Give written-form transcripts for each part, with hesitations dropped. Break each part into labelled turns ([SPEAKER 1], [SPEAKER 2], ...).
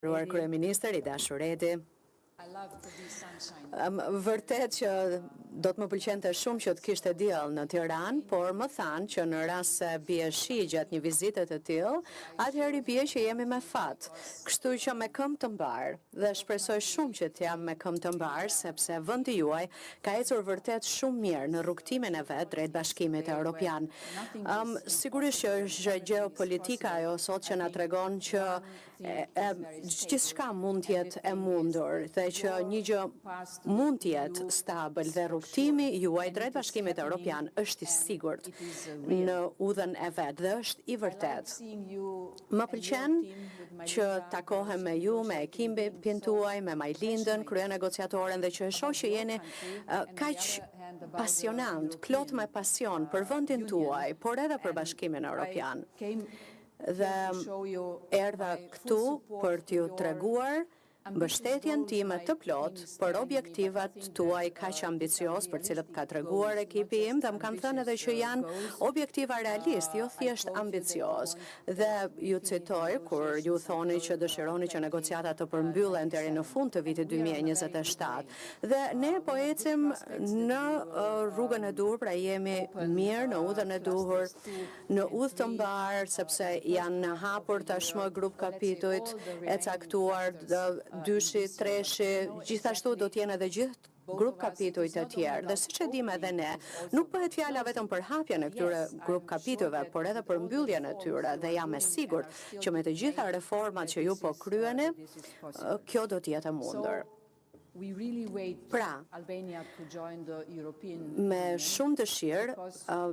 [SPEAKER 1] Kryeministër i dashur Edi. Vërtet që do të më pëlqente shumë që të kishte diell në Tiranë, por më thanë që në rast se bie shi gjatë një vizite të tillë, atëherë bie që jemi me fat. Kështu që me këmbë të mbar, dhe shpresoj shumë që të jam me këmbë të mbar, sepse vendi juaj ka ecur vërtet shumë mirë në rrugtimin e vet drejt Bashkimit Evropian. Sigurisht që është gjeopolitika ajo sot që na tregon që gjithçka mund të jetë e mundur dhe që një gjë mund të jetë stabil dhe rrugtimi juaj drejt Bashkimit Evropian është i sigurt në udhën e vet dhe është i vërtet. Më pëlqen që takohem me ju, me ekipin tuaj, me Majlindën, kryenegociatoren dhe që e shoh që jeni kaq pasionant, plot me pasion për vendin tuaj, por edhe për Bashkimin Evropian. Dhe erdha këtu për t'ju treguar mbështetjen time të plot për objektivat tuaj kaq ambicioz për cilët ka treguar ekipi im dhe më kanë thënë edhe që janë objektiva realist, jo thjesht ambicioz. Dhe ju citoj kur ju thoni që dëshironi që negociatat të përmbyllen deri në fund të vitit 2027. Dhe ne po ecim në rrugën e duhur, pra jemi mirë në udhën e duhur, në udhë të mbar, sepse janë hapur tashmë grup kapitujt e caktuar, dyshi, treshi, gjithashtu do t'jenë edhe gjithë grup kapitujt e tjerë. Dhe siç e dim edhe ne, nuk bëhet fjala vetëm për hapjen e këtyre grup kapitujve, por edhe për mbylljen e tyre dhe jam e sigurt që me të gjitha reformat që ju po kryeni, kjo do të jetë e mundur. Pra, me shumë dëshirë,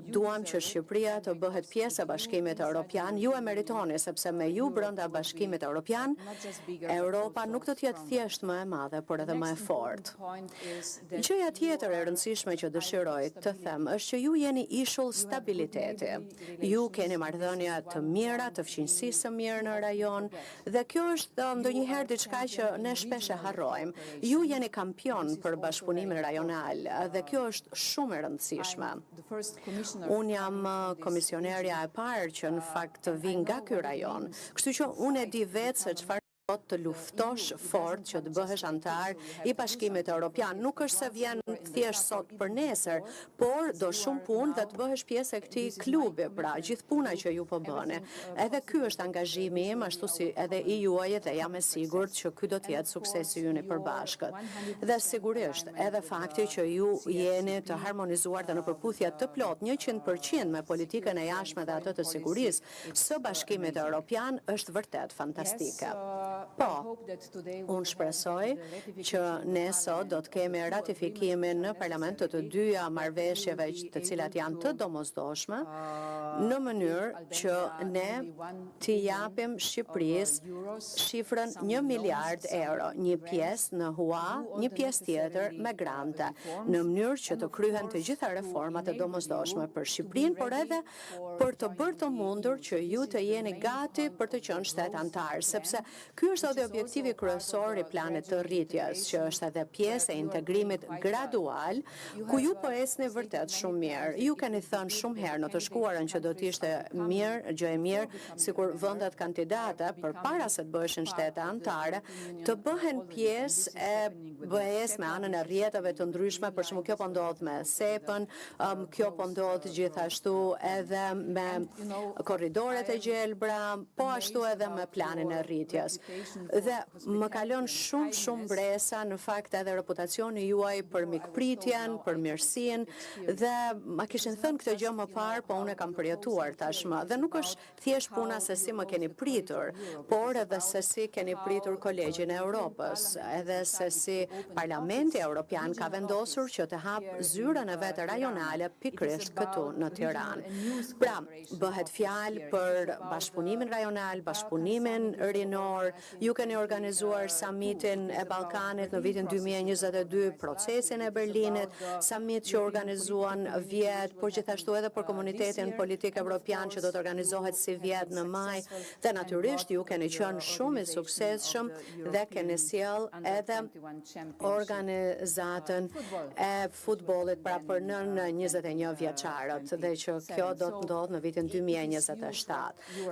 [SPEAKER 1] duam që Shqipëria të bëhet pjesë e Bashkimit Evropian. Ju e meritoni, sepse me ju brenda Bashkimit Evropian, Europa nuk do të jetë thjesht më e madhe, por edhe më e fortë. Gjëja tjetër e rëndësishme që dëshiroj të them është që ju jeni ishull stabiliteti. Ju keni marrëdhënia të mira, të fqinjësisë së mirë në rajon, dhe kjo është ndonjëherë diçka që ne shpesh e harrojmë. Ju jeni kampion për bashkëpunimin rajonal dhe kjo është shumë e rëndësishme. Unë jam komisionerja e parë që në fakt vin nga ky rajon, kështu që unë e di vetë se çfarë të luftosh fort që të bëhesh antar i Bashkimit Evropian. Nuk është se vjen thjesht sot për nesër, por do shumë punë dhe të bëhesh pjesë e këtij klubi, pra gjithë puna që ju po bëni. Edhe ky është angazhimi im, ashtu si edhe i juaj, dhe jam e sigurt që ky do të jetë suksesi ynë i përbashkët. Dhe sigurisht, edhe fakti që ju jeni të harmonizuar dhe në përputhje të plot 100% me politikën e jashtme dhe atë të sigurisë së Bashkimit Evropian është vërtet fantastike. Po, unë shpresoj që ne sot do të kemi ratifikimin në parlament të dyja marrëveshjeve të cilat janë të domosdoshme, në mënyrë që ne t'i japim Shqipërisë shifrën 1 miliard euro, një pjesë në hua, një pjesë tjetër me grante, në mënyrë që të kryhen të gjitha reformat e domosdoshme për Shqipërinë, por edhe për të bërë të mundur që ju të jeni gati për të qenë shtet antar, sepse ky është edhe objektivi kryesor i planit të rritjes, që është edhe pjesë e integrimit gradual, ku ju po ecni vërtet shumë mirë. Ju keni thënë shumë herë në të shkuarën që do të ishte mirë, gjë e mirë, sikur vendet kandidate përpara se të bëheshin shtete anëtare, të bëhen pjesë e BE-s me anën e rrjeteve të ndryshme, për shembull kjo po ndodh me SEP-ën, kjo po ndodh gjithashtu edhe me korridoret e gjelbra, po ashtu edhe me planin e rritjes. Dhe më kalon shumë bresa në fakt edhe reputacioni juaj për mikpritjen, për mirësinë, dhe ma kishin thënë këtë gjë më parë, po unë e kam përjetuar tashmë. Dhe nuk është thjesht puna se si më keni pritur, por edhe se si keni pritur Kolegjin e Europës, edhe se si Parlamenti Evropian ka vendosur që të hap zyrën e vetë rajonale pikërisht këtu në Tiranë. Pra, bëhet fjalë për bashkëpunimin rajonal, bashkëpunimin rinor. Ju keni organizuar summitin e Ballkanit në vitin 2022, procesin e Berlinit, summit që organizuan vjet, por gjithashtu edhe për komunitetin politik evropian që do të organizohet si vjet në maj, dhe natyrisht ju keni qenë shumë i suksesshëm dhe keni sjell edhe organizatën e futbollit pra për nën 21 vjeçarët, dhe që kjo do të ndodhë në vitin 2027.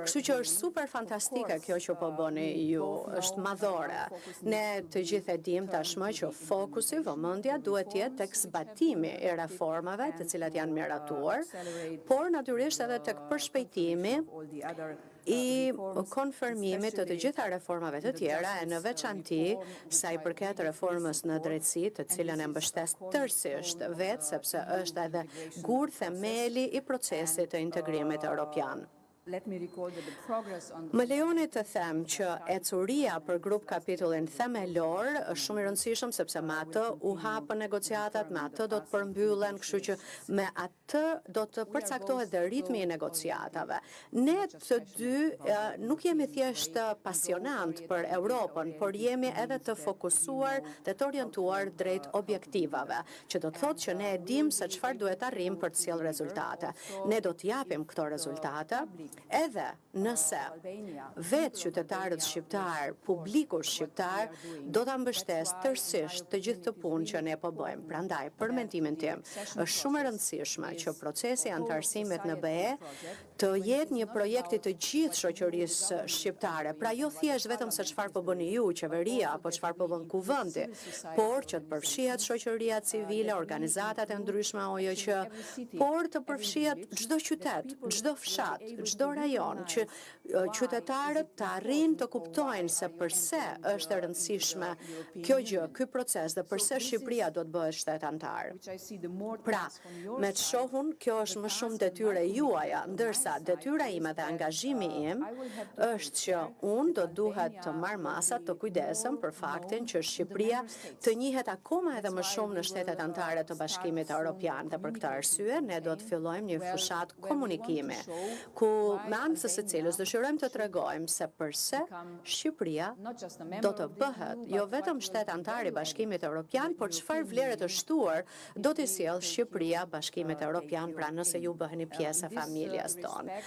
[SPEAKER 1] Kështu që është super fantastike kjo që po bëni ju. ju është madhore. Ne të gjithë e dim tashmë që fokusi, vëmendja duhet të jetë tek zbatimi i reformave të cilat janë miratuar, por natyrisht edhe tek përshpejtimi i konfirmimit të gjitha reformave të tjera e në veçanti sa i përket reformës në drejtësi, të cilën e mbështes tërësisht vetë sepse është edhe gur themeli i procesit të integrimit evropian. Më lejoni të them që ecuria për grup kapitullin themelor është shumë i rëndësishëm sepse me atë u hapën negociatat, me atë do të përmbyllen, kështu që me atë do të përcaktohet dhe ritmi i negociatave. Ne të dy nuk jemi thjesht pasionant për Europën, por jemi edhe të fokusuar dhe të orientuar drejt objektivave, që do të thotë që ne e dim se çfarë duhet arrijmë për të sjellë rezultate. Ne do të japim këto rezultate edhe nëse vetë qytetarët shqiptar, publiku shqiptar, do ta mbështes tërësisht të gjithë të punë që ne po bëjmë. Prandaj, për mendimin tim, është shumë e rëndësishme që procesi i antarësimit në BE të jetë një projekt i të gjithë shoqërisë shqiptare. Pra jo thjesht vetëm se çfarë po bëni ju, qeveria, apo çfarë po bën kuvendi, por që të përfshihet shoqëria civile, organizatat e ndryshme OJQ, por të përfshihet çdo qytet, çdo fshat, çdo rajon, që qytetarët të arrijnë të kuptojnë se përse është e rëndësishme kjo gjë, ky proces dhe përse Shqipëria do të bëhet shtet antar. Pra, me të shohun, kjo është më shumë detyre juaja, ndërsa detyra ime dhe angazhimi im është që unë do duhet të marr masat të kujdesem për faktin që Shqipëria të njihet akoma edhe më shumë në shtetet antare të Bashkimit Evropian dhe për këtë arsye ne do të fillojmë një fushat komunikimi ku me anë të së cilës dëshirojmë të tregojmë se përse Shqipëria do të bëhet jo vetëm shtet antar i Bashkimit Evropian, por çfarë vlere të shtuar do t'i sjellë Shqipëria Bashkimit Evropian, pra nëse ju bëheni pjesë e familjes tonë.